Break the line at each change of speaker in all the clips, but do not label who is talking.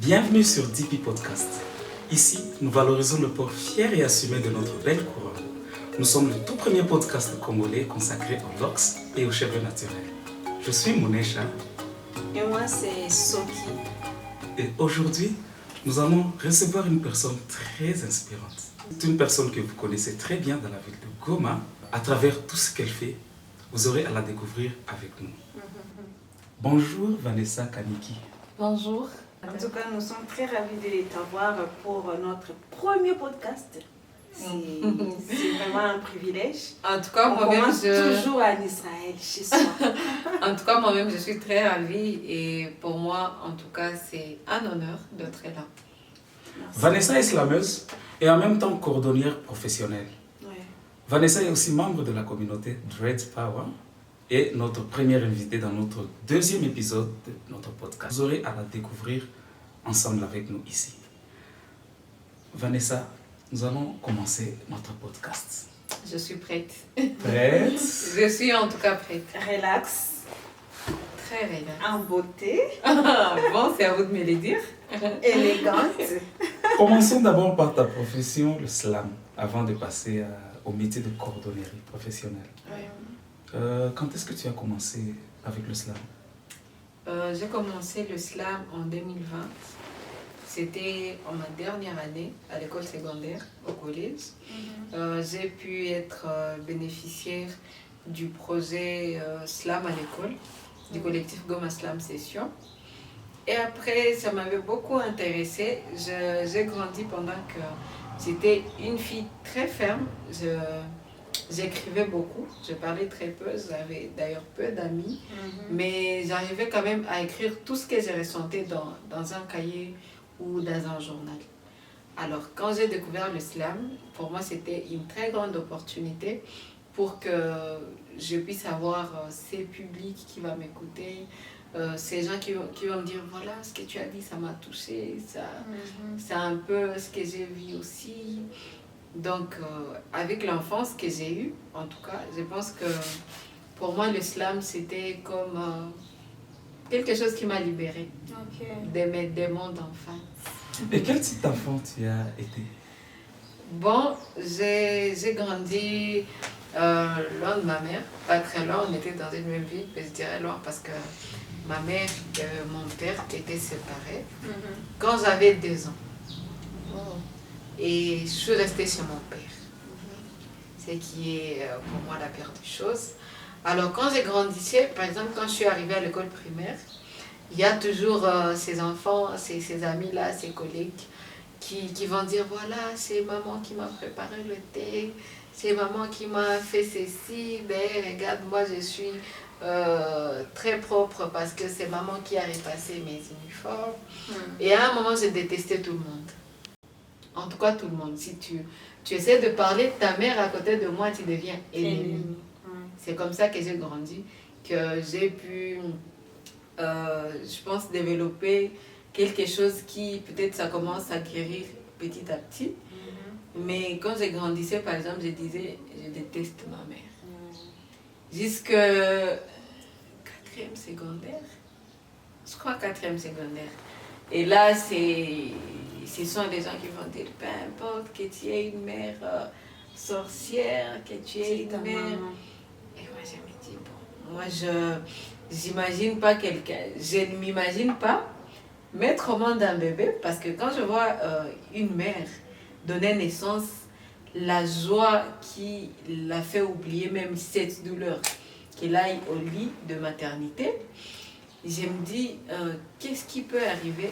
Bienvenue sur DP Podcast. Ici, nous valorisons le port fier et assumé de notre belle couronne. Nous sommes le tout premier podcast congolais consacré aux locks et aux cheveux naturels. Je suis Mounesha.
Et moi, c'est Soki.
Et aujourd'hui, nous allons recevoir une personne très inspirante. C'est une personne que vous connaissez très bien dans la ville de Goma. À travers tout ce qu'elle fait, vous aurez à la découvrir avec nous. Bonjour Vanessa Kaniki.
Bonjour.
En tout cas, nous sommes très ravis de t'avoir pour notre premier podcast. C'est vraiment un privilège.
En tout cas,
On commence toujours en Israël, chez soi.
En tout cas, moi-même, je suis très ravie et pour moi, en tout cas, c'est un honneur d'être là.
Merci.
Vanessa est slameuse et en même temps cordonnière professionnelle.
Ouais.
Vanessa est aussi membre de la communauté Dread Power et notre première invitée dans notre deuxième épisode de notre podcast. Vous aurez à la découvrir ensemble avec nous ici. Vanessa, nous allons commencer notre podcast.
Je suis prête.
Prête?
Je suis en tout cas prête.
Relax,
Très relax.
en beauté,
Bon, c'est à vous de me le dire.
élégante.
Commençons d'abord par ta profession, le slam, avant de passer au métier de cordonnerie professionnelle.
Ouais.
Quand est-ce que tu as commencé avec le slam?
J'ai commencé le slam en 2020. C'était en ma dernière année à l'école secondaire, au collège. J'ai pu être bénéficiaire du projet slam à l'école, du collectif Goma Slam Session. Et après, ça m'avait beaucoup intéressée. J'ai grandi pendant que j'étais une fille très ferme. J'écrivais beaucoup, je parlais très peu, j'avais d'ailleurs peu d'amis, mais j'arrivais quand même à écrire tout ce que je ressentais dans un cahier ou dans un journal. Alors, quand j'ai découvert le slam, pour moi, c'était une très grande opportunité pour que je puisse avoir ces publics qui vont m'écouter, ces gens qui vont me dire voilà ce que tu as dit, ça m'a touché, c'est un peu ce que j'ai vu aussi. Donc, avec l'enfance que j'ai eue, en tout cas, je pense que pour moi, le slam, c'était comme quelque chose qui m'a libérée de mes démons d'enfant.
Et quel type d'enfant tu as été?
Bon, j'ai grandi loin de ma mère, pas très loin, on était dans une même ville, mais je dirais loin parce que ma mère et mon père étaient séparés quand j'avais 2 ans. Et je suis restée chez mon père. Ce qui est pour moi la pire des choses. Alors quand j'ai grandi, par exemple quand je suis arrivée à l'école primaire, il y a toujours ces enfants, ces amis-là, ces collègues qui vont dire voilà, c'est maman qui m'a préparé le thé, c'est maman qui m'a fait ceci, ben regarde, moi je suis très propre parce que c'est maman qui a repassé mes uniformes. Et à un moment, j'ai détesté tout le monde. En tout cas, tout le monde. Si tu essaies de parler de ta mère à côté de moi, tu deviens ennemi. C'est comme ça que j'ai grandi, que j'ai pu, je pense, développer quelque chose qui, peut-être, ça commence à guérir petit à petit. Mais quand j'ai grandissais, par exemple, je disais, je déteste ma mère. Jusque 4e secondaire. Je crois 4e secondaire. Et là, ce sont des gens qui vont dire, peu importe que tu aies une mère sorcière, que tu aies une mère...
Maman.
Et moi, je me dis, bon, moi, j'imagine pas quelqu'un, je ne m'imagine pas mettre au monde un bébé, parce que quand je vois une mère donner naissance, la joie qui l'a fait oublier même cette douleur, qu'elle aille au lit de maternité, je me dis, qu'est-ce qui peut arriver?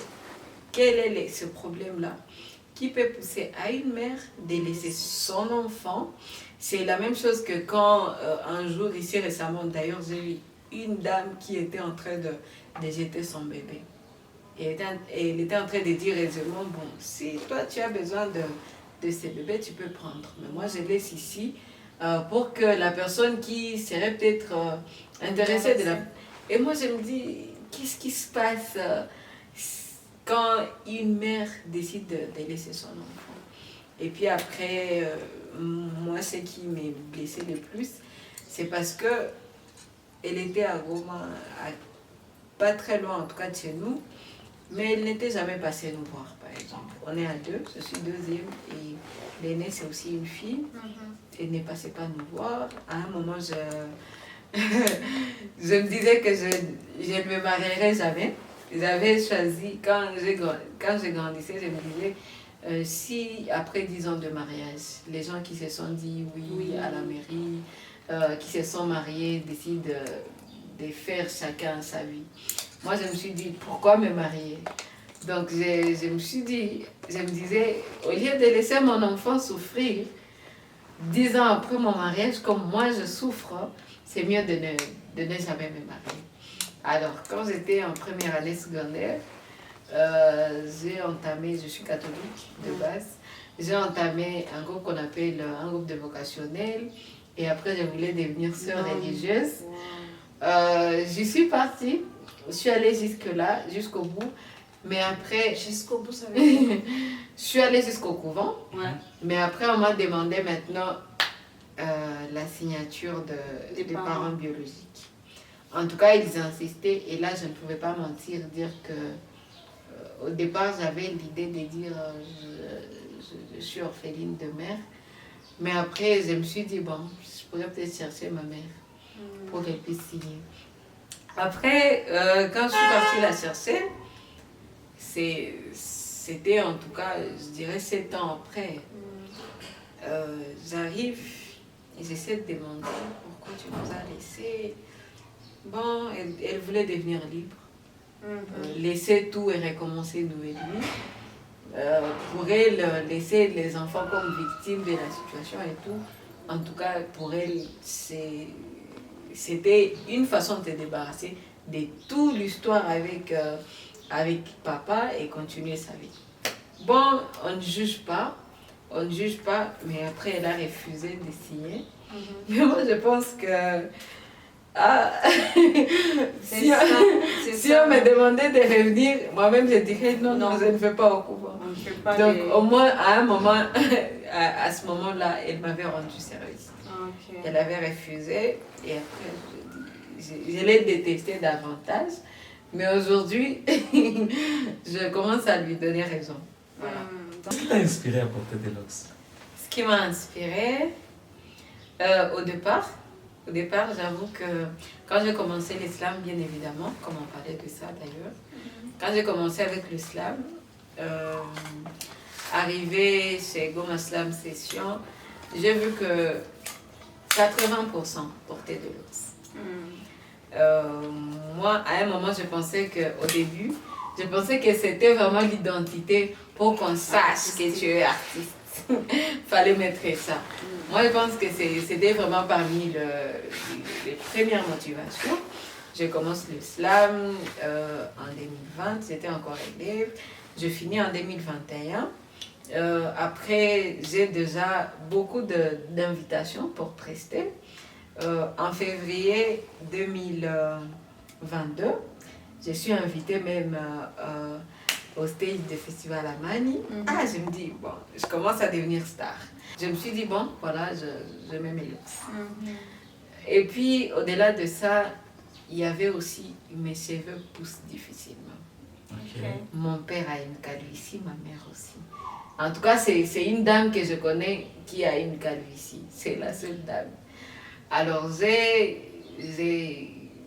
Quel est ce problème-là qui peut pousser à une mère de laisser son enfant? C'est la même chose que quand un jour, ici récemment, d'ailleurs, j'ai eu une dame qui était en train de jeter son bébé. Et elle était en train de dire aisément, bon, si toi tu as besoin de ces bébés, tu peux prendre. Mais moi, je laisse ici pour que la personne qui serait peut-être intéressée de la... Et moi, je me dis, qu'est-ce qui se passe quand une mère décide de laisser son enfant? Et puis après, moi, ce qui m'a blessée le plus, c'est parce que elle était à Goma, pas très loin en tout cas de chez nous. Mais elle n'était jamais passée nous voir, par exemple. On est à 2, je suis deuxième et l'aînée, c'est aussi une fille. Elle ne passait pas nous voir. À un moment, je me disais que je ne me marierais jamais. J'avais choisi, quand je grandissais, je me disais, si après 10 ans de mariage, les gens qui se sont dit oui à la mairie, qui se sont mariés, décident de faire chacun sa vie. Moi, je me suis dit, pourquoi me marier? Donc, je me disais, au lieu de laisser mon enfant souffrir, 10 ans après mon mariage, comme moi je souffre, c'est mieux de ne jamais me marier. Alors, quand j'étais en première année secondaire, je suis catholique de base, j'ai entamé un groupe qu'on appelle un groupe de vocationnel, et après je voulais devenir sœur religieuse. J'y suis partie, je suis allée jusque-là, jusqu'au bout, mais après...
Jusqu'au bout, ça veut dire...
Je suis allée jusqu'au couvent, mais après on m'a demandé maintenant la signature des parents biologiques. En tout cas, ils insistaient, et là je ne pouvais pas mentir, dire que au départ j'avais l'idée de dire je suis orpheline de mère, mais après je me suis dit bon, je pourrais peut-être chercher ma mère pour qu'elle puisse signer. Après, quand je suis partie la chercher, c'était en tout cas, je dirais 7 ans après. J'arrive et j'essaie de demander pourquoi tu nous as laissés. Bon, elle voulait devenir libre, laisser tout et recommencer nouvellement. Pour elle, laisser les enfants comme victimes de la situation et tout, en tout cas pour elle, c'était une façon de se débarrasser de toute l'histoire avec papa et continuer sa vie. Bon, on ne juge pas, mais après elle a refusé de signer. Mais moi je pense que si on me demandait de revenir, moi-même je dirais non, je ne vais pas au couvent. Donc au moins à un moment, à ce moment-là, elle m'avait rendu service. Elle avait refusé et après je l'ai détesté davantage. Mais aujourd'hui, je commence à lui donner raison. Voilà.
Qu'est-ce qui t'a inspiré à porter des locks?
Ce qui m'a inspiré, au départ, j'avoue que quand j'ai commencé l'islam, bien évidemment, comme on parlait de ça d'ailleurs, quand j'ai commencé avec l'islam, arrivé chez Goma Slam Session, j'ai vu que 80% portaient de l'os. Moi, à un moment, je pensais qu'au début, que c'était vraiment l'identité pour qu'on sache que tu es artiste. Fallait mettre ça. Moi, je pense que c'était vraiment parmi les premières motivations. Je commence l'islam en 2020, j'étais encore élève. Je finis en 2021. Après, j'ai déjà beaucoup d'invitations pour prester. En février 2022, je suis invitée même au stage du festival à Mani. Je me dis, bon, je commence à devenir star. Je me suis dit, bon, voilà, je mets mes looks. Et puis, au-delà de ça, il y avait aussi, mes cheveux poussent difficilement. Mon père a une calvitie, ma mère aussi. En tout cas, c'est une dame que je connais qui a une calvitie. C'est la seule dame. Alors,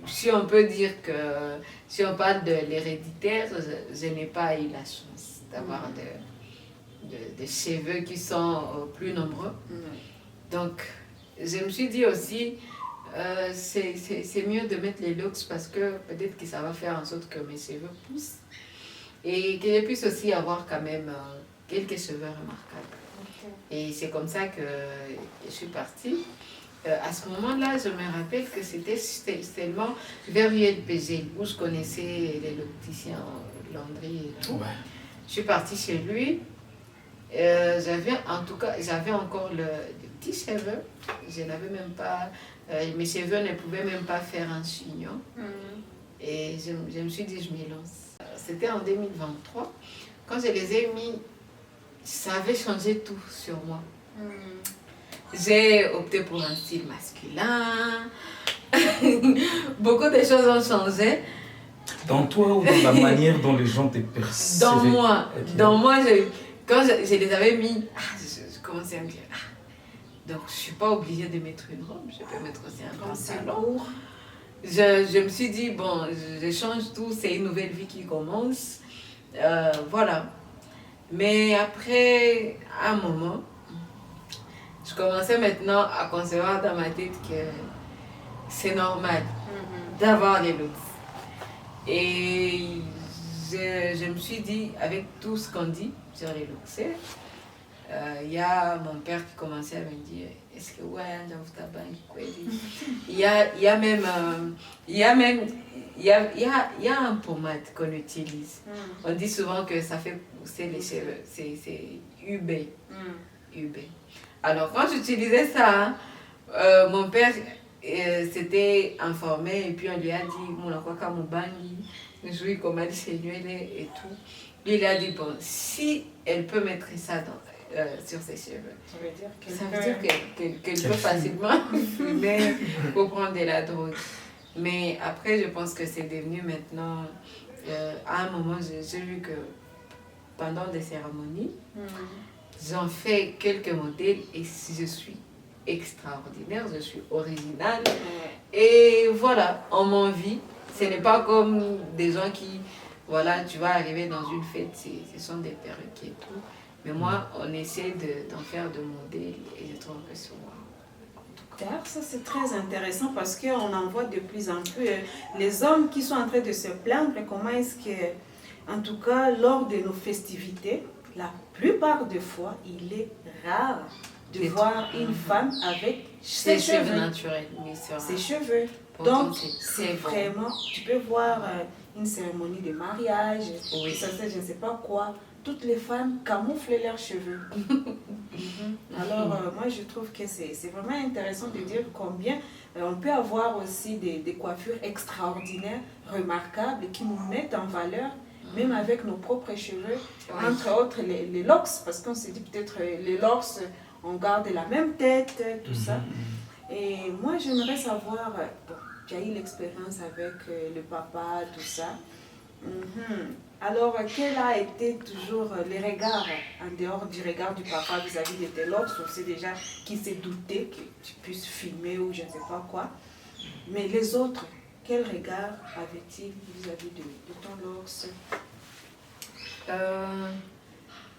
si on peut dire que, si on parle de l'héréditaire, je n'ai pas eu la chance d'avoir des cheveux qui sont plus nombreux. Donc, je me suis dit aussi, c'est mieux de mettre les locks parce que peut-être que ça va faire en sorte que mes cheveux poussent et que je puisse aussi avoir quand même quelques cheveux remarquables. Et c'est comme ça que je suis partie. À ce moment-là, je me rappelle que c'était seulement vers ULPG, où je connaissais les locticiens, Landry et tout. Je suis partie chez lui. J'avais encore des petits cheveux. Je n'avais même pas... mes cheveux ne pouvaient même pas faire un chignon. Et je me suis dit, je m'y lance. C'était en 2023. Quand je les ai mis, ça avait changé tout sur moi. J'ai opté pour un style masculin. Beaucoup de choses ont changé.
Dans toi ou dans la manière dont les gens te perçoivent?
Dans moi.
Ok.
Dans moi, quand je les avais mis, je commençais à me dire, donc je ne suis pas obligée de mettre une robe, je peux mettre aussi un pantalon. Je me suis dit, bon, je change tout, c'est une nouvelle vie qui commence. Voilà. Mais après, à un moment, je commençais maintenant à concevoir dans ma tête que c'est normal d'avoir les looks. Et je me suis dit, avec tout ce qu'on dit sur les looks, il y a mon père qui commençait à me dire, est-ce que ouais, j'avoue ta banque, quoi. Il y a un pommade qu'on utilise. On dit souvent que ça fait pousser les cheveux. C'est UB. UB. Alors quand j'utilisais ça, mon père s'était informé et puis on lui a dit, mon quoi mon bangi, je lui comment et tout. Lui il a dit, bon, si elle peut mettre ça sur ses cheveux, ça veut dire qu'elle peut facilement fumer pour prendre de la drogue. Mais après, je pense que c'est devenu maintenant, à un moment, j'ai vu que pendant des cérémonies, j'en fais quelques modèles et je suis extraordinaire, je suis originale. Et voilà, on m'envie. Ce n'est pas comme des gens qui, voilà, tu vas arriver dans une fête, ce sont des perruques et tout. Mais moi, on essaie d'en faire de modèles et je trouve que c'est moi.
D'ailleurs, ça c'est très intéressant parce qu'on en voit de plus en plus les hommes qui sont en train de se plaindre comment est-ce que, en tout cas, lors de nos festivités, la plupart des fois, il est rare de voir une femme avec ses cheveux
naturels.
Ses cheveux.
Pourtant,
donc, c'est vraiment, tu peux voir une cérémonie de mariage, ça c'est je ne sais pas quoi. Toutes les femmes camouflent leurs cheveux. Alors, moi, je trouve que c'est vraiment intéressant de dire combien on peut avoir aussi des coiffures extraordinaires, remarquables, qui nous mettent en valeur, même avec nos propres cheveux. Entre autres, les locks, parce qu'on se dit peut-être les locks, on garde la même tête, tout ça. Et moi, j'aimerais savoir, bon, tu as eu l'expérience avec le papa, tout ça. Alors, quel a été toujours les regards, en dehors du regard du papa vis-à-vis de tes locks? On sait déjà qu'il s'est douté que tu puisses filmer ou je ne sais pas quoi. Mais les autres, quel regard avaient-ils vis-à-vis de ton locks?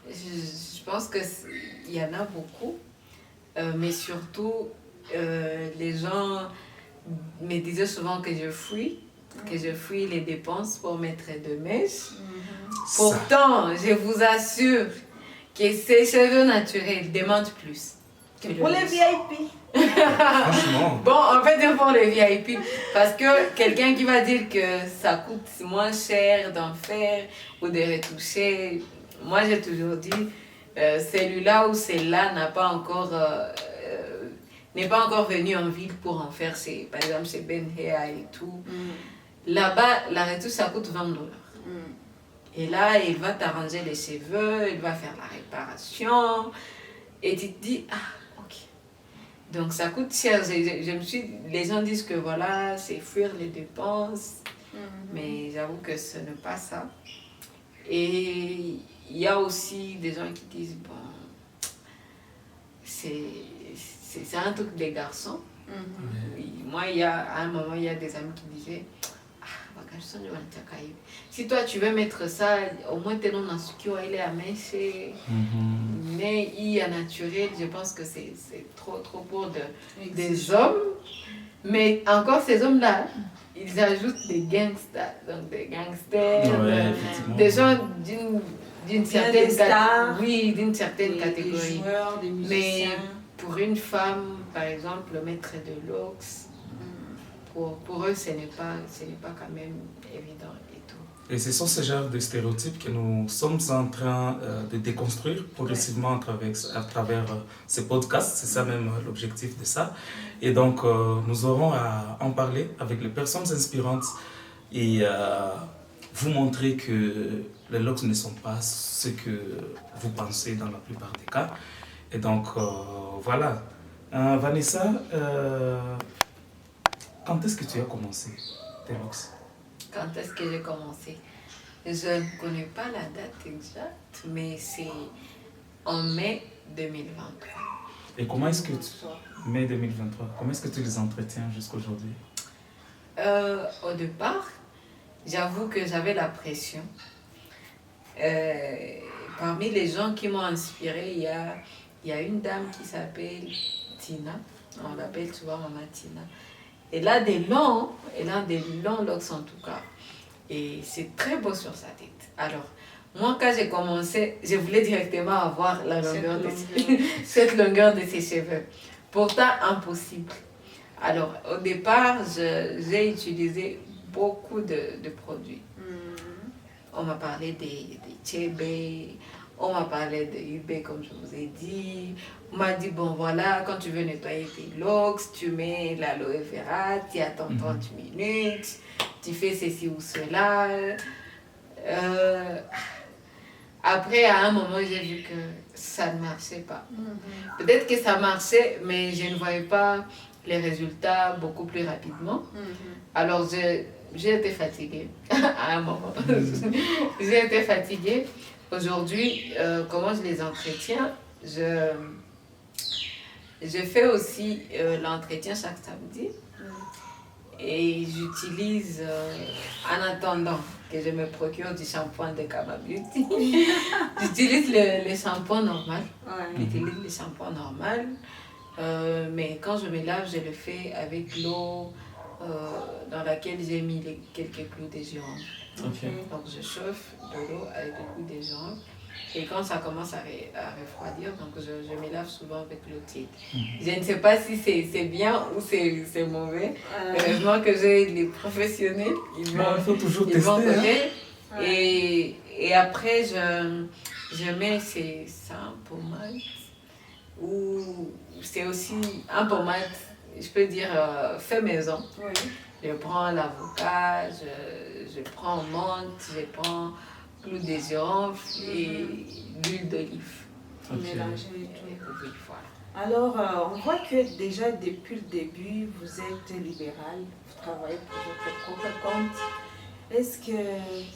Je pense qu'il y en a beaucoup, mais surtout, les gens me disaient souvent que je fuis les dépenses pour mettre de mèches. Pourtant, je vous assure que ces cheveux naturels demandent plus.
Pour les VIP.
Franchement.
Bon, en fait, c'est pour les VIP. Parce que quelqu'un qui va dire que ça coûte moins cher d'en faire ou de retoucher, moi j'ai toujours dit, celui-là ou celle-là n'est pas encore venu en ville pour en faire, par exemple, chez Ben Hair et tout. Là-bas, la retouche, ça coûte $20. Et là, il va t'arranger les cheveux, il va faire la réparation. Et tu te dis, ah, ok. Donc, ça coûte cher. Les gens disent que voilà, c'est fuir les dépenses. Mais j'avoue que ce n'est pas ça. Et il y a aussi des gens qui disent, bon, c'est un truc des garçons. Moi, à un moment, il y a des amis qui disaient, si toi tu veux mettre ça, au moins t'es non insecure, il est à mèche. Mais il y a naturel, je pense que c'est trop pour des hommes. Mais encore ces hommes-là, ils ajoutent des gangsters, donc des gangsters, des gens d'une certaine catégorie. Oui, d'une certaine catégorie.
Des joueurs, des musiciens.
Mais pour une femme, par exemple, mettre de locks, pour eux, ce n'est pas quand même évident et tout.
Et ce sont ce genre de stéréotypes que nous sommes en train de déconstruire progressivement à travers ces podcasts. C'est ça même l'objectif de ça. Et donc, nous aurons à en parler avec les personnes inspirantes et vous montrer que les locks ne sont pas ce que vous pensez dans la plupart des cas. Et donc, voilà. Vanessa, quand est-ce que tu as commencé tes locks?
quand est-ce que j'ai commencé? Je ne connais pas la date exacte, mais c'est en mai 2023.
Et comment est-ce que mai 2023, comment est-ce que tu les entretiens jusqu'aujourd'hui?
Au départ, j'avoue que j'avais la pression. Parmi les gens qui m'ont inspirée, il y a une dame qui s'appelle Tina. On l'appelle souvent Maman Tina. Elle a des longs locks en tout cas. Et c'est très beau sur sa tête. Alors, moi, quand j'ai commencé, je voulais directement avoir la longueur cette longueur de ses cheveux. Pourtant, impossible. Alors, au départ, j'ai utilisé beaucoup de produits. On m'a parlé des Chebe, on m'a parlé de UB comme je vous ai dit. On m'a dit, bon voilà, quand tu veux nettoyer tes locks, tu mets l'aloe vera, tu attends 30 minutes, tu fais ceci ou cela. Après, à un moment, j'ai vu que ça ne marchait pas. Peut-être que ça marchait, mais je ne voyais pas les résultats beaucoup plus rapidement. Alors, j'ai été fatiguée à un moment. J'ai été fatiguée. Aujourd'hui, comment je les entretiens? Je fais aussi l'entretien chaque samedi. Et j'utilise, en attendant que je me procure du shampoing de Kama Beauty, j'utilise le shampoing normal. J'utilise le shampoing normal. Mais quand je me lave, je le fais avec l'eau dans laquelle j'ai mis quelques clous de girofle. Donc je chauffe de l'eau avec le clou de girofle. Et quand ça commence à refroidir, donc je me lave souvent avec l'eau tiède. Je ne sais pas si c'est bien ou c'est mauvais. Heureusement que j'ai les professionnels.
Il faut toujours tester.
Et après, je mets ça en pommade. Ou c'est aussi un pommade, je peux dire, fait maison. Je prends l'avocat, je prends menthe, je prends clou de girofle et l'huile d'olive.
Mélanger et tout.
Oui, voilà.
Alors, on voit que déjà depuis le début, vous êtes libéral, vous travaillez pour votre propre compte. Est-ce que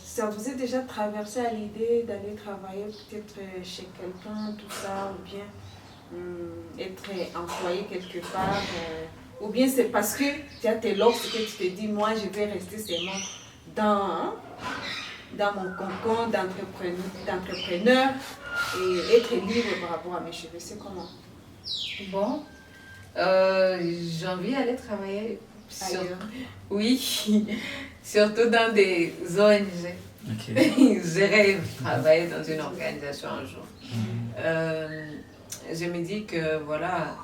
ça vous est déjà traversé à l'idée d'aller travailler peut-être chez quelqu'un, tout ça, ou bien être employé quelque part, ou bien c'est parce que tu as tes locks que tu te dis, moi je vais rester seulement dans mon cocon d'entrepreneur et être libre par rapport à mes cheveux. C'est comment?
Bon, j'ai envie d'aller travailler surtout dans des ONG. Je rêve de travailler dans une organisation un jour. Je me dis que voilà,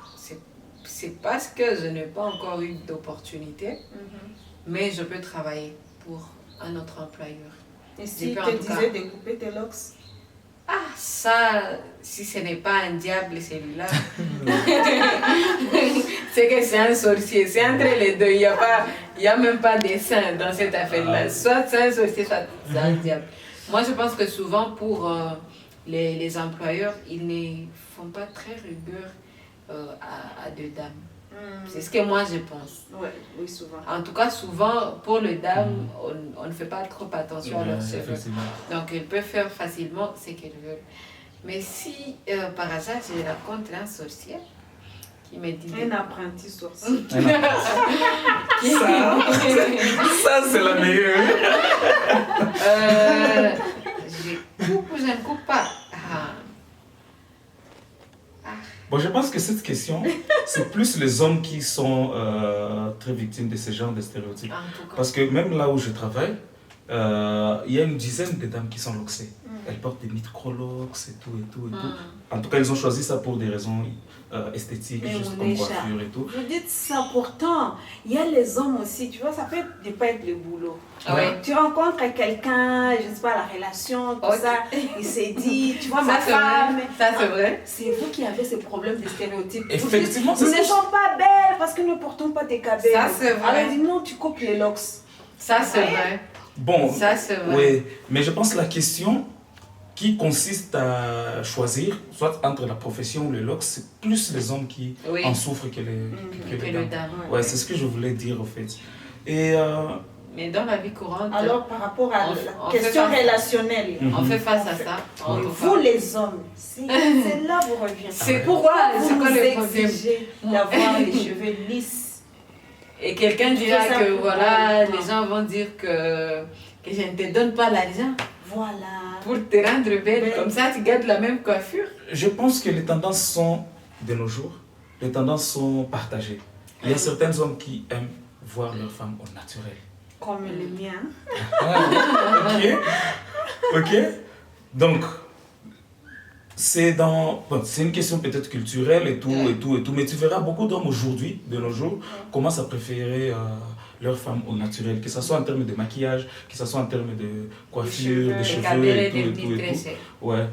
c'est parce que je n'ai pas encore eu d'opportunité, mais je peux travailler pour un autre employeur.
Et si te disais de couper tes locks?
Ah, ça, si ce n'est pas un diable celui-là, c'est que c'est un sorcier. C'est entre les deux. Il n'y a même pas de saint dans cette affaire-là. Soit c'est un sorcier, soit c'est un diable. Moi, je pense que souvent, pour les employeurs, ils ne font pas très rigueur à deux dames. C'est ce que moi je pense.
Oui, souvent.
En tout cas, souvent, pour les dames, on ne fait pas trop attention à leurs cheveux. Donc, elles peuvent faire facilement ce qu'elles veulent. Mais si, par hasard, je rencontre un sorcier qui me dit...
Un apprenti sorcier.
Ça c'est la meilleure.
Je coupe ou je ne coupe pas?
Bon, je pense que cette question, c'est plus les hommes qui sont très victimes de ce genre de stéréotypes. Parce que même là où je travaille, il y a une dizaine de dames qui sont loxées. Elles portent des micro-locks et tout. En tout cas, elles ont choisi ça pour des raisons esthétiques, juste comme coiffure et tout.
Vous dites ça, pourtant, il y a les hommes aussi, tu vois, ça peut ne pas être le boulot. Tu rencontres quelqu'un, je ne sais pas, la relation, tout ça, il s'est dit, tu vois, ma femme...
Ça, c'est vrai.
C'est vous qui avez ces problèmes de stéréotypes.
Effectivement,
nous ne sommes pas belles parce que nous ne portons pas des cabelles.
Ça, c'est vrai.
Alors, dis non, tu coupes les locks.
Ça, c'est vrai.
Bon,
ça, c'est vrai.
Oui, mais je pense que la question qui consiste à choisir, soit entre la profession ou les locks, c'est plus les hommes qui en souffrent que les dames. Ouais, c'est ce que je voulais dire, en fait. Et
mais dans la vie courante,
Alors, par rapport à
on
la
fait
question
face-
relationnelle,
on fait face à ça. En tout
vous
cas.
les hommes, c'est là où vous revenez.
C'est
Pourquoi
c'est
vous
quoi le problème?
exigez d'avoir les cheveux lisses?
Et quelqu'un dira
Tout ça
que
pour
voilà,
quoi?
les gens vont dire que je ne te donne pas l'argent
Voilà.
pour te rendre belle.
Belle.
Comme ça, tu gardes la même coiffure.
Je pense que les tendances sont, de nos jours, les tendances sont partagées. Il y a certains hommes qui aiment voir leur femme au naturel.
Comme les miens.
Ok. Ok. Donc, c'est une question peut-être culturelle et tout, mais tu verras beaucoup d'hommes aujourd'hui, de nos jours, commencent à préférer leur femme au naturel, que ce soit en termes de maquillage, que ce soit en termes de coiffure, de cheveux et tout. Ouais.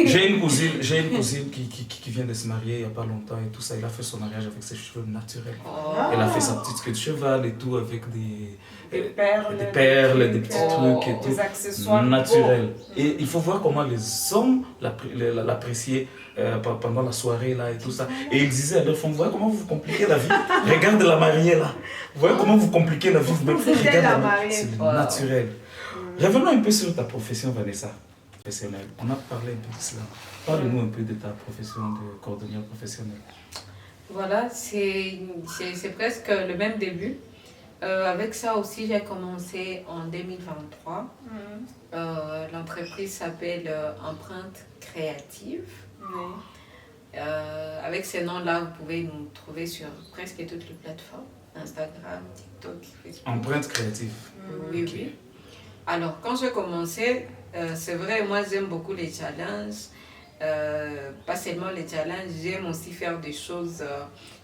J'ai une cousine qui vient de se marier il n'y a pas longtemps et tout ça. Elle a fait son mariage avec ses cheveux naturels. Elle a fait sa petite queue de cheval et tout avec des perles, des petits trucs et tout.
Des accessoires
naturels. Et il faut voir comment les hommes l'appréciaient pendant la soirée là et tout ça. Et ils disaient à leur femme, voyez comment vous compliquez la vie. Regarde la mariée là. Voyez comment vous compliquez la vie.
C'était la mariée.
C'est naturel. Revenons un peu sur ta profession, Vanessa. On a parlé un peu de cela. Parle-nous un peu de ta profession de cordonnière professionnelle.
Voilà, c'est presque le même début. Avec ça aussi, j'ai commencé en 2023. L'entreprise s'appelle Empreinte Créative. Avec ces noms-là, vous pouvez nous trouver sur presque toutes les plateformes. Instagram, TikTok, Facebook.
Empreinte Créative.
Oui,
Ok.
oui. Alors, quand j'ai commencé, c'est vrai, moi j'aime beaucoup les challenges. Pas seulement les challenges, j'aime aussi faire des choses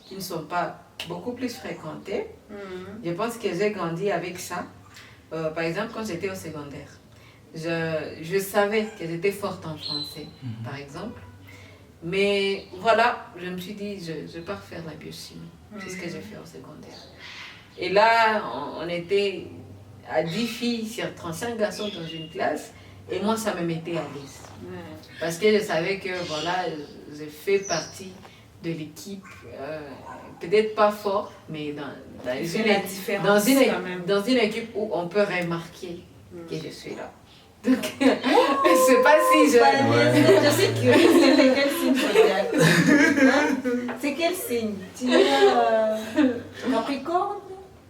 qui ne sont pas beaucoup plus fréquentées. Je pense que j'ai grandi avec ça. Par exemple, quand j'étais au secondaire, je savais que j'étais forte en français, par exemple. Mais voilà, je me suis dit, je pars faire la biochimie. C'est ce que j'ai fait au secondaire. Et là, on était à 10 filles sur 35 garçons dans une classe. Et moi, ça me mettait à l'aise. Parce que je savais que voilà, je fais partie de l'équipe. Peut-être pas fort, mais dans une équipe où on peut remarquer que je suis là. Donc, je sais pas si je...
Je suis curieuse, c'est quel signe zodiaque? C'est quel signe? Tu es Capricorne?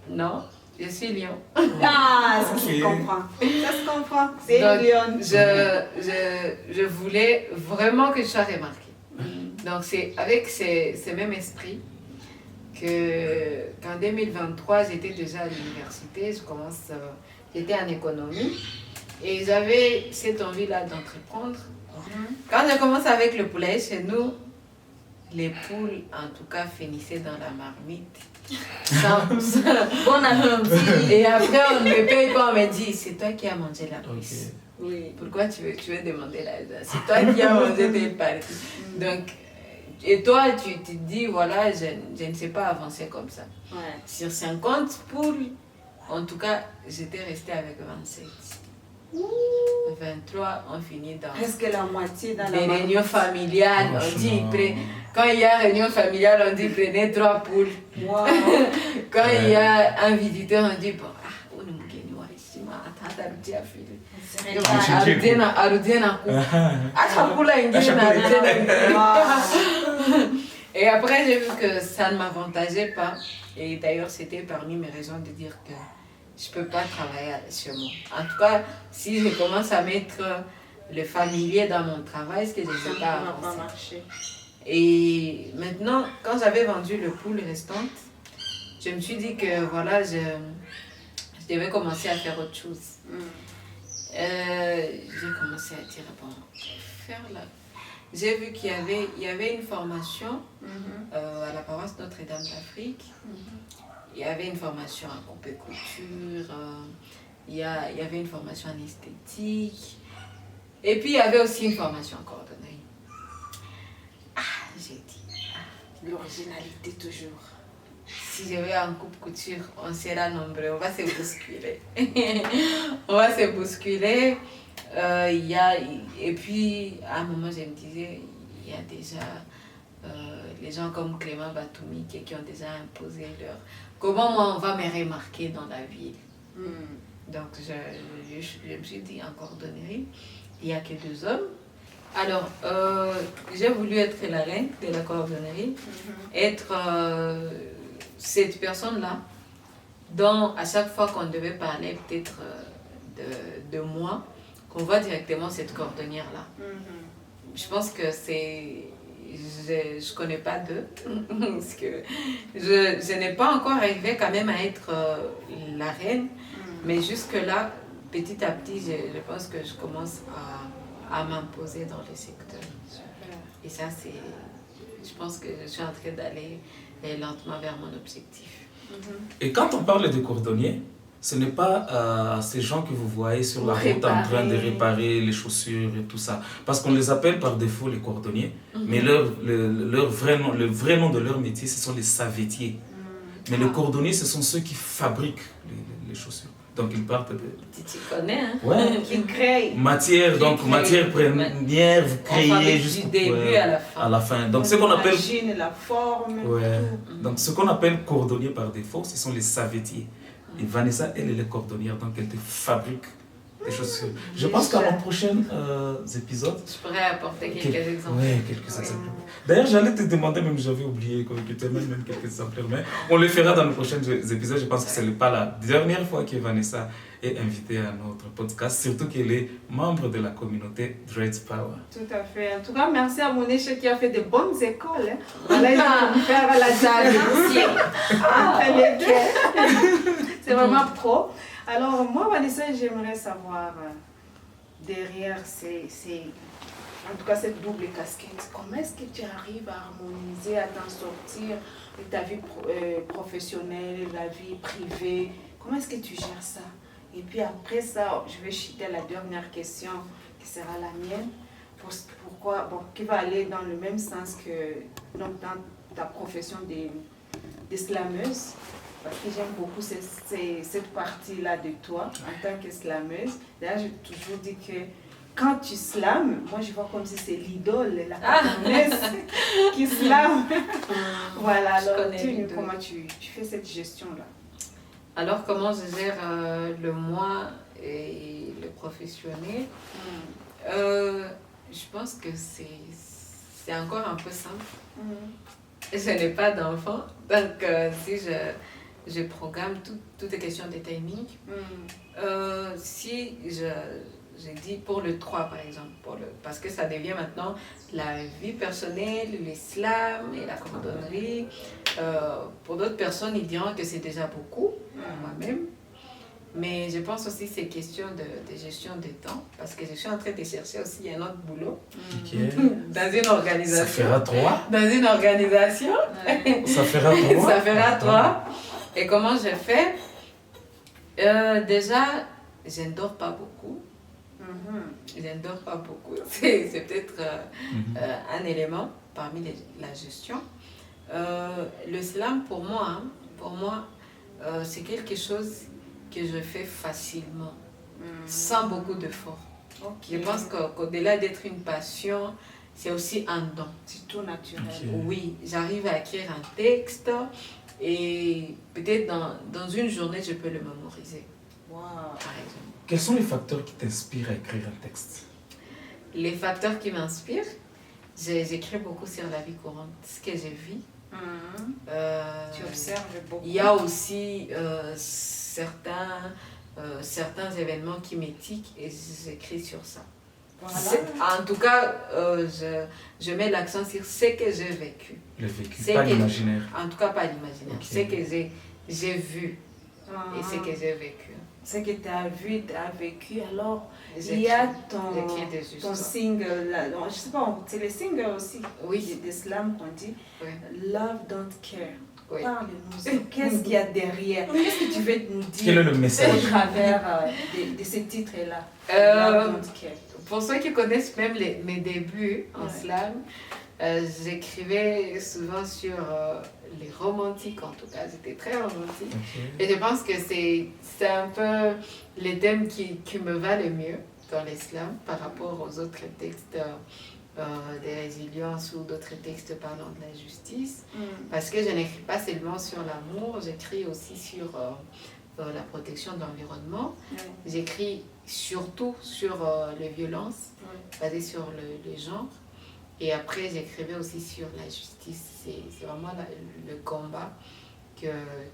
Non, je suis lion.
Ah, ça se comprend. Ça se comprend. C'est lion.
Je voulais vraiment que je sois remarquée. Donc, c'est avec ce même esprit qu'en 2023, j'étais déjà à l'université. J'étais en économie. Et j'avais cette envie-là d'entreprendre. Quand je commence avec le poulet, chez nous, les poules, en tout cas, finissaient dans la marmite.
Bon appétit.
Et après, on ne me paye pas, on me dit, c'est toi qui as mangé la plus.
Oui.
Pourquoi tu veux demander l'argent? C'est toi qui as mangé tes parties. Donc, et toi, tu te dis, voilà, je ne sais pas avancer comme ça.
Ouais.
Sur 50 poules, en tout cas, j'étais restée avec 27. 23, on finit dans
Presque la moitié dans
les
la
réunions familiales. On dit, quand il y a réunion familiale, on dit prenez 3 poules.
Wow.
Quand il y a un visiteur, on dit, bon, on nous Et après, j'ai vu que ça ne m'avantageait pas. Et d'ailleurs, c'était parmi mes raisons de dire que je ne peux pas travailler chez moi. En tout cas, si je commence à mettre le familier dans mon travail, ce que je ne sais pas avancer. Et maintenant, quand j'avais vendu le poule restante, je me suis dit que voilà, je devais commencer à faire autre chose. J'ai commencé à dire, bon, faire là. J'ai vu qu'il y avait une formation à la paroisse Notre-Dame d'Afrique. Il y avait une formation en coupe couture, il y avait une formation en esthétique, et puis il y avait aussi une formation en cordonnerie. Ah, j'ai dit,
l'originalité toujours.
Si je vais en coupe couture, on sera nombreux, on va se bousculer. On va se bousculer. Et puis, à un moment, je me disais, il y a déjà les gens comme Clément Batoumi qui ont déjà imposé leur... Comment moi, on va me remarquer dans la ville? Donc, je me suis dit en cordonnerie, il n'y a que 2 hommes. Alors, j'ai voulu être la reine de la cordonnerie, être cette personne-là, dont à chaque fois qu'on devait parler peut-être de moi, qu'on voit directement cette cordonnière-là. Je pense que c'est... Je ne connais pas d'eux, parce que je n'ai pas encore arrivé quand même à être la reine, mais jusque-là, petit à petit, je pense que je commence à m'imposer dans le secteur. Et ça, c'est... Je pense que je suis en train d'aller lentement vers mon objectif.
Et quand on parle de cordonnier, ce n'est pas ces gens que vous voyez sur la route en train de réparer les chaussures et tout ça. Parce qu'on les appelle par défaut les cordonniers, mais le vrai nom de leur métier, ce sont les savetiers. Mais les cordonniers, ce sont ceux qui fabriquent les chaussures. Donc ils partent de...
Tu connais, hein?
Ouais.
Qui créent.
Matière première, vous créez jusqu'au
début à la fin.
Donc ce qu'on appelle...
la forme.
Ouais. Donc ce qu'on appelle cordonnier par défaut, ce sont les savetiers. Et Vanessa, elle est cordonnière, donc elle te fabrique des chaussures. Je pense qu'à nos prochains épisodes...
Je pourrais apporter quelques exemples.
Oui, quelques exemples. D'ailleurs, j'allais te demander, même j'avais oublié que tu amènes même quelques exemplaires, mais on le fera dans nos prochains épisodes. Je pense que ce n'est pas la dernière fois que Vanessa est invitée à notre podcast, surtout qu'elle est membre de la communauté Dreads Power.
Tout à fait. En tout cas, merci à Moniche qui a fait de bonnes écoles. Hein. Voilà, il va faire la elle est bien. C'est vraiment pro. Alors, moi, Vanessa, j'aimerais savoir, derrière en tout cas, cette double casquette, comment est-ce que tu arrives à harmoniser, à t'en sortir de ta vie professionnelle, la vie privée? Comment est-ce que tu gères ça? Et puis après ça, je vais chuter la dernière question qui sera la mienne. Pourquoi, qui va aller dans le même sens que donc, dans ta profession d'slameuse. Parce que j'aime beaucoup cette partie-là de toi en tant que slameuse. D'ailleurs, j'ai toujours dit que quand tu slames, moi je vois comme si c'est l'idole, la cameronaise qui slame. Voilà, alors comment tu fais cette gestion-là?
Alors, comment je gère le moi et le professionnel? Je pense que c'est encore un peu simple. Je n'ai pas d'enfant, donc si je programme toutes les questions de timing. Si je dis pour le 3 par exemple, parce que ça devient maintenant la vie personnelle, l'islam et la cordonnerie. Pour d'autres personnes, ils diront que c'est déjà beaucoup, moi-même. Mais je pense aussi que c'est question de gestion de temps, parce que je suis en train de chercher aussi un autre boulot dans une organisation.
Ça fera 3.
Dans une organisation.
Ça fera 3.
Ça fera 3. Et comment je fais? Déjà, je ne dors pas beaucoup. Je ne dors pas beaucoup. C'est peut-être un élément parmi la gestion. Le slam, pour moi, c'est quelque chose que je fais facilement, sans beaucoup d'efforts. Je pense qu'au-delà d'être une passion, c'est aussi un don.
C'est tout naturel.
Oui, j'arrive à écrire un texte et peut-être dans une journée, je peux le mémoriser. Par exemple.
Quels sont les facteurs qui t'inspirent à écrire un texte?
Les facteurs qui m'inspirent, j'écris beaucoup sur la vie courante, ce que j'ai vu.
Tu observes beaucoup.
Il y a aussi certains événements qui m'étiquent et j'écris sur ça. Voilà. En tout cas, je mets l'accent sur ce que j'ai vécu.
Le vécu, pas l'imaginaire.
En tout cas, pas l'imaginaire. Ce que j'ai vu et ce que j'ai vécu.
Ce que tu as vu, tu as vécu, alors il y a ton single, là, je sais pas, c'est les singles aussi, des slams qu'on dit, Love Don't Care. Oui. Parle-nous, qu'est-ce qu'il y a derrière? Qu'est-ce que tu veux nous dire?
Quel est le message
au travers de ces titres-là? Love Don't Care.
Pour ceux qui connaissent même mes débuts en slam, j'écrivais souvent sur les romantiques, en tout cas, j'étais très romantique. Et je pense que c'est un peu les thèmes qui me va le mieux dans l'islam par rapport aux autres textes de résilience ou d'autres textes parlant de la justice. Parce que je n'écris pas seulement sur l'amour, j'écris aussi sur la protection de l'environnement.
Ouais.
J'écris surtout sur les violences basées sur le genre. Et après, j'écrivais aussi sur la justice. C'est vraiment le combat que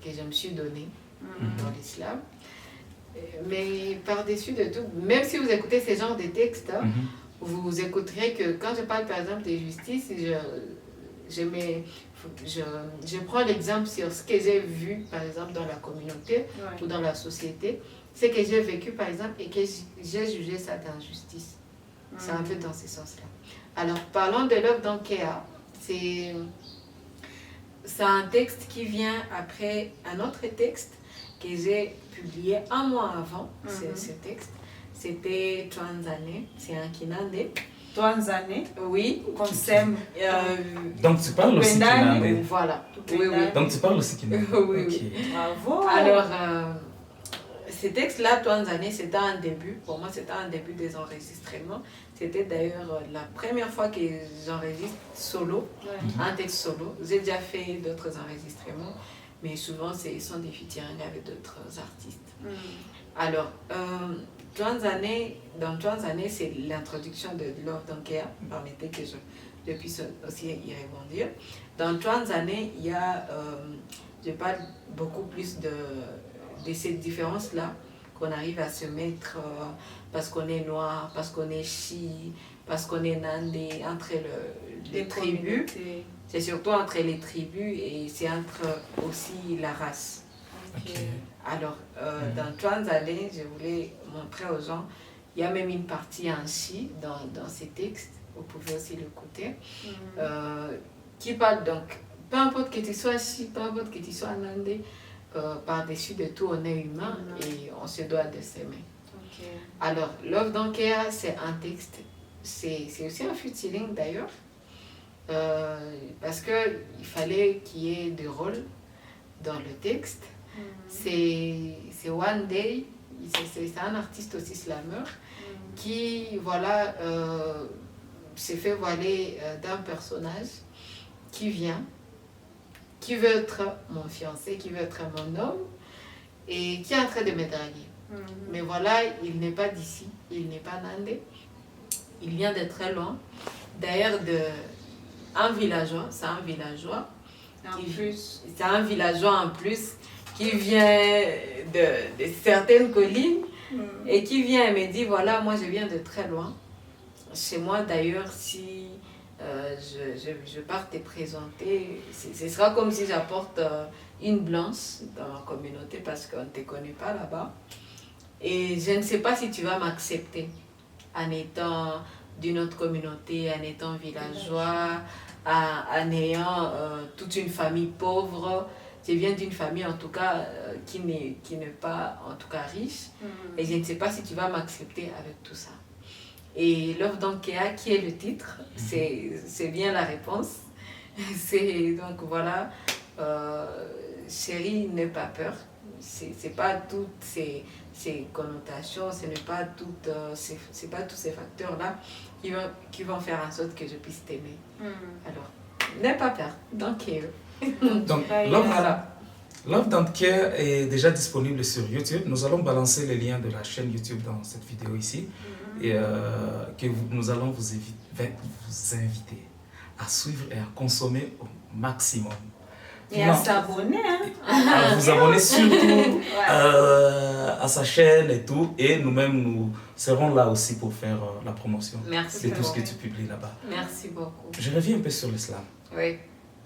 je me suis donné dans l'islam. Mais par-dessus de tout, même si vous écoutez ces genres de textes, vous écouterez que quand je parle par exemple de justice, je prends l'exemple sur ce que j'ai vu par exemple dans la communauté ou dans la société, ce que j'ai vécu par exemple et que j'ai jugé ça d'injustice. C'est un peu dans ce sens-là. Alors parlons de l'œuvre d'Ankea. C'est un texte qui vient après un autre texte que j'ai publié un mois avant ce texte. C'était Twanzane, c'est un Kinande.
Twanzane,
oui,
qu'on s'aime.
Donc tu parles aussi Kinande.
Voilà.
Oui.
Donc tu parles aussi Kinande.
Oui.
Okay.
Bravo.
Alors, ce texte-là, Twanzane, c'était un début. Pour moi, c'était un début des enregistrements. C'était d'ailleurs la première fois que j'enregistre solo, un texte solo. J'ai déjà fait d'autres enregistrements, mais souvent, ce sont des featuring avec d'autres artistes. Alors, dans Twanzane, c'est l'introduction de l'œuvre d'Ankea. Permettez que je puisse aussi y rebondir. Dans Twanzane, il y a, je parle beaucoup plus de cette différence-là qu'on arrive à se mettre parce qu'on est noir, parce qu'on est chi, parce qu'on est nandé, entre les tribus. C'est surtout entre les tribus et c'est entre aussi la race.
Okay.
Alors, dans Twanzane, je voulais montrer aux gens, il y a même une partie en chi dans ces textes, vous pouvez aussi l'écouter, qui parle donc, peu importe que tu sois chi, peu importe que tu sois nandé, par-dessus de tout, on est humain et on se doit de s'aimer. Alors, l'œuvre d'Ankea, c'est un texte, c'est aussi un featuring d'ailleurs, parce qu'il fallait qu'il y ait des rôles dans le texte. C'est One Day, c'est un artiste aussi slammer qui, voilà, s'est fait voiler d'un personnage qui vient, qui veut être mon fiancé, qui veut être mon homme et qui est en train de me draguer. Mais voilà, il n'est pas d'ici, il n'est pas nandé, il vient de très loin. D'ailleurs, un villageois, c'est un villageois. C'est un villageois en plus qui vient de certaines collines et qui vient et me dit, voilà, moi je viens de très loin. Chez moi d'ailleurs, si je pars te présenter, ce sera comme si j'apporte une blanche dans ma communauté parce qu'on ne te connaît pas là-bas. Et je ne sais pas si tu vas m'accepter en étant d'une autre communauté, en étant villageois, en ayant toute une famille pauvre. Je viens d'une famille en tout cas qui n'est pas en tout cas riche. Et je ne sais pas si tu vas m'accepter avec tout ça. Et l'œuvre d'Ankea, qui est le titre, c'est bien la réponse. C'est donc voilà, chérie, n'aie pas peur. C'est pas toutes ces connotations, ce n'est pas c'est pas tous ces facteurs-là qui vont faire en sorte que je puisse t'aimer. Alors, n'aie pas peur, D'Ankea.
Donc, l'œuvre d'Ankea est déjà disponible sur YouTube. Nous allons balancer les liens de la chaîne YouTube dans cette vidéo ici. Et nous allons vous inviter à suivre et à consommer au maximum.
Et à s'abonner.
À vous abonner surtout à sa chaîne et tout. Et nous-mêmes, nous serons là aussi pour faire la promotion de tout ce que tu publies là-bas.
Merci beaucoup.
Je reviens un peu sur l'islam.
Oui.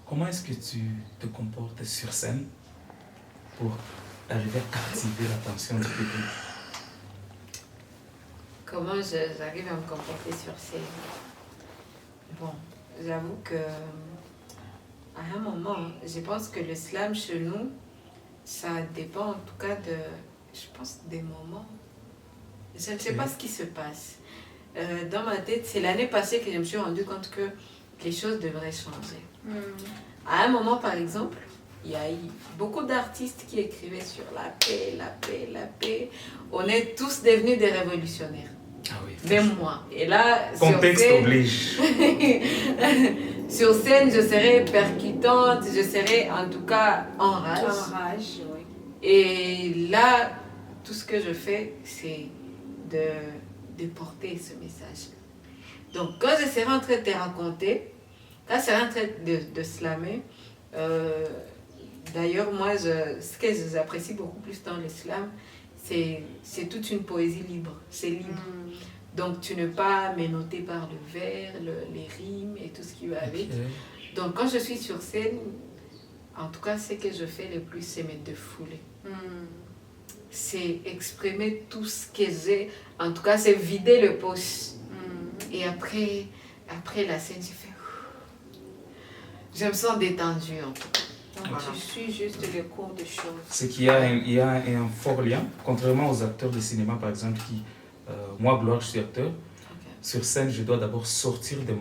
Comment est-ce que tu te comportes sur scène pour arriver à captiver l'attention du public?
Comment j'arrive à me comporter sur scène? Bon, j'avoue que à un moment, je pense que le slam chez nous, ça dépend en tout cas des moments. Je ne sais pas ce qui se passe. Dans ma tête, c'est l'année passée que je me suis rendu compte que les choses devraient changer. À un moment, par exemple, il y a eu beaucoup d'artistes qui écrivaient sur la paix, la paix, la paix. On est tous devenus des révolutionnaires.
Ah oui,
même moi. Et là,
contexte oblige.
Sur scène, je serai percutante, je serai en tout cas en rage.
En rage, oui.
Et là, tout ce que je fais, c'est de porter ce message. Donc, quand je serai en train de te raconter, quand je serai en train de slammer, d'ailleurs, moi, ce que j'apprécie beaucoup plus dans l'islam, c'est toute une poésie libre. C'est libre. Donc, tu n'es pas menotté par le vers, les rimes et tout ce qui va avec. Donc, quand je suis sur scène, en tout cas, ce que je fais le plus, c'est me défouler. C'est exprimer tout ce que j'ai. En tout cas, c'est vider le poche. Et après la scène, je me sens détendue. En tout cas.
Donc,
Voilà.
tu suis juste les cours de choses.
C'est qu'il y a un fort lien, contrairement aux acteurs de cinéma, par exemple, qui, moi, Gloire, je suis acteur.
Okay.
Sur scène, je dois d'abord sortir de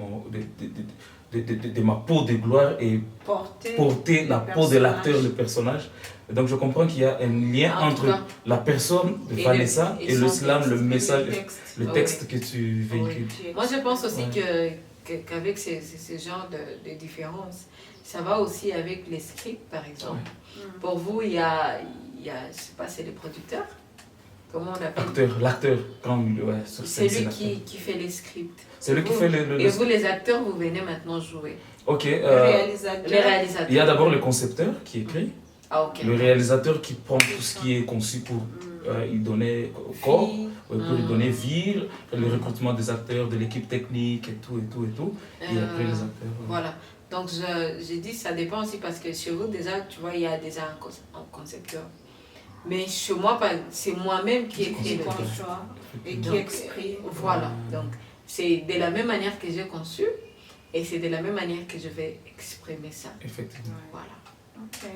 ma peau de gloire et porter la peau de l'acteur, le personnage. Donc je comprends qu'il y a un lien entre la personne de Vanessa et le slam, le message, le texte que tu véhicules.
Moi je pense aussi qu'avec ce genre de différences, ça va aussi avec les scripts par exemple. Pour vous, il y a je sais pas, c'est les producteurs? Comment on appelle?
L'acteur,
c'est lui qui fait les scripts.
C'est lui qui fait le...
Et vous, les acteurs, vous venez maintenant jouer.
Ok.
Les réalisateurs.
Il y a d'abord le concepteur qui écrit.
Ah, ok.
Le réalisateur qui prend tout ce qui est conçu pour lui donner corps, pour lui donner vie, le recrutement des acteurs, de l'équipe technique et tout. Et après les acteurs.
Voilà. Donc, j'ai dit ça dépend aussi parce que chez vous, déjà, tu vois, il y a déjà un concepteur. Mais chez moi, c'est moi-même qui écris le
choix et qui exprime.
Voilà. Donc, c'est de la même manière que j'ai conçu et c'est de la même manière que je vais exprimer ça.
Effectivement.
Voilà.
Ok.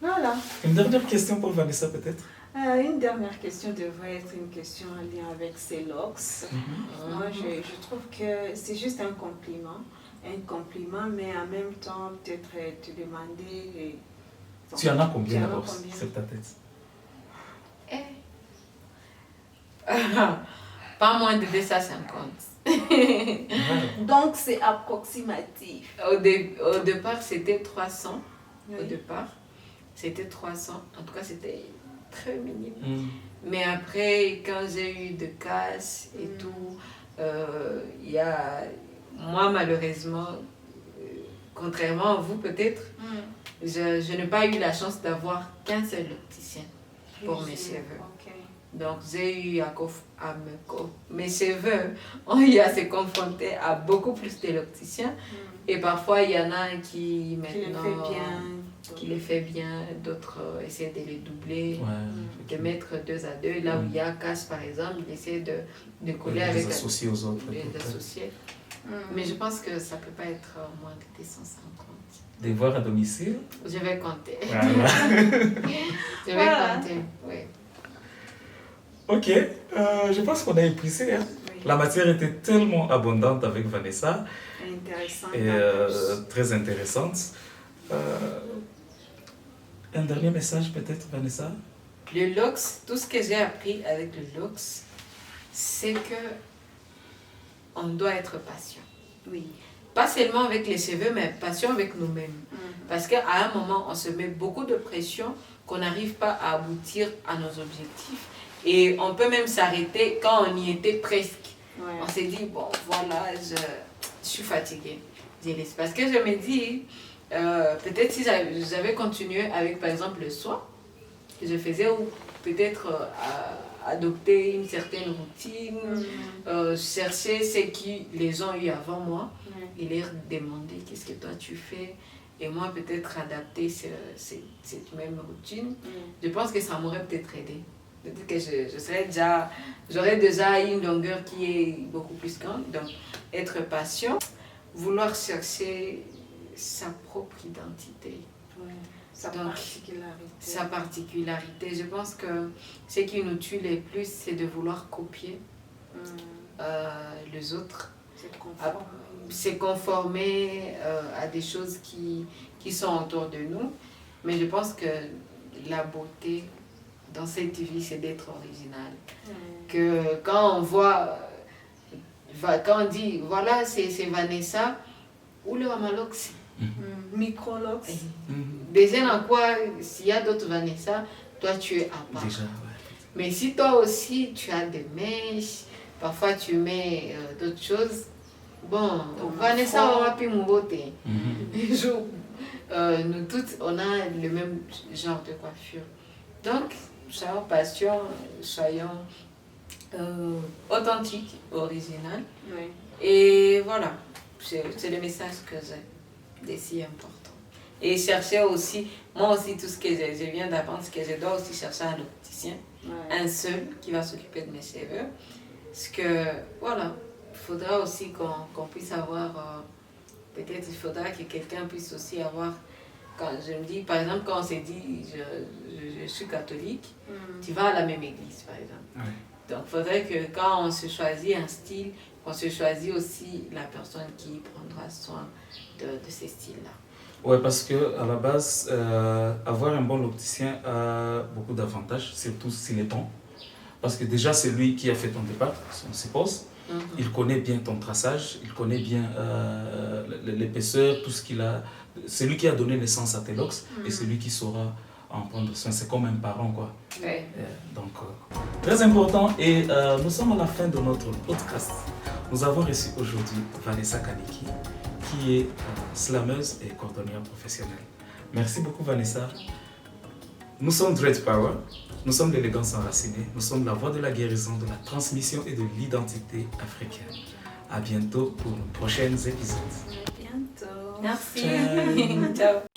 Voilà.
Une dernière question pour Vanessa, peut-être?
Une dernière question devrait être une question en lien avec ses looks. Moi, je trouve que c'est juste un compliment, mais en même temps, peut-être te demander...
Tu en as combien d'abord sur ta tête?
Pas moins de 250.
Donc c'est approximatif.
Au départ, c'était 300. Oui. Au départ, c'était 300. En tout cas, c'était très minime. Mais après, quand j'ai eu de casse et tout, il y a... Moi, malheureusement, contrairement à vous peut-être, je n'ai pas eu la chance d'avoir qu'un seul opticien pour mes cheveux. Okay. Donc j'ai eu mes cheveux ont eu à se confronter à beaucoup plus de l'opticien. Et parfois il y en a qui maintenant qui les fait bien, d'autres essaient de les doubler, de mettre 2 à 2. Là où il y a casse par exemple, ils essaient de coller avec
les associer aux autres.
Les associer. Mais je pense que ça ne peut pas être moins de 250.
Des voir à domicile?
Je vais compter.
Voilà.
Je vais compter, oui.
Ok, je pense qu'on a épuisé. Hein. Oui. La matière était tellement abondante avec Vanessa.
Intéressante.
Et très intéressante. Un dernier message peut-être, Vanessa?
Le LOX, tout ce que j'ai appris avec le LOX, c'est que on doit être patient.
Oui.
Pas seulement avec les cheveux, mais patient avec nous-mêmes. Parce qu'à un moment, on se met beaucoup de pression qu'on n'arrive pas à aboutir à nos objectifs. Et on peut même s'arrêter quand on y était presque. Ouais. On s'est dit, bon, voilà, je suis fatiguée. Parce que je me dis, peut-être si j'avais continué avec, par exemple, le soin que je faisais, ou peut-être adopter une certaine routine, chercher ce que les gens ont eu avant moi, et leur demander qu'est-ce que toi tu fais, et moi peut-être adapter cette même routine. Je pense que ça m'aurait peut-être aidé. Peut-être que j'aurais déjà une longueur qui est beaucoup plus grande. Donc être patient, vouloir chercher sa propre identité. Sa particularité. Je pense que ce qui nous tue le plus, c'est de vouloir copier les autres. Se conformer à des choses qui sont autour de nous. Mais je pense que la beauté dans cette vie, c'est d'être original. Que quand on voit, quand on dit, voilà, c'est Vanessa, ou le Amalox,
Microlox.
Déjà, dans quoi, s'il y a d'autres Vanessa, toi tu es à part.
Déjà, ouais.
Mais si toi aussi tu as des mèches, parfois tu mets d'autres choses, bon, Vanessa aura pu mouvoter. Nous toutes, on a le même genre de coiffure. Donc, soyons patients, soyons authentiques, original.
Oui.
Et voilà, c'est le message que j'ai, des si important. Et chercher aussi, moi aussi, tout ce que je viens d'apprendre, ce que je dois aussi chercher un opticien, un seul qui va s'occuper de mes cheveux. Parce que, voilà, il faudra aussi qu'on puisse avoir, peut-être il faudra que quelqu'un puisse aussi avoir, quand je me dis, par exemple, quand on s'est dit, je suis catholique, tu vas à la même église, par exemple.
Ouais.
Donc, il faudrait que quand on se choisit un style, on se choisit aussi la personne qui prendra soin de ces styles-là.
Ouais, parce que à la base, avoir un bon opticien a beaucoup d'avantages, surtout s'il est bon. Parce que déjà, c'est lui qui a fait ton départ, on suppose. Il connaît bien ton traçage, il connaît bien l'épaisseur, tout ce qu'il a. C'est lui qui a donné naissance à tes locks et c'est lui qui saura en prendre soin. C'est comme un parent, quoi.
Ouais.
Donc, très important. Et nous sommes à la fin de notre podcast. Nous avons reçu aujourd'hui Vanessa Kaniki, qui est slameuse et cordonnière professionnelle. Merci beaucoup, Vanessa. Nous sommes Dread Power, nous sommes l'élégance enracinée, nous sommes la voie de la guérison, de la transmission et de l'identité africaine. À bientôt pour nos prochains épisodes.
À bientôt.
Merci.
Ciao.
Ciao.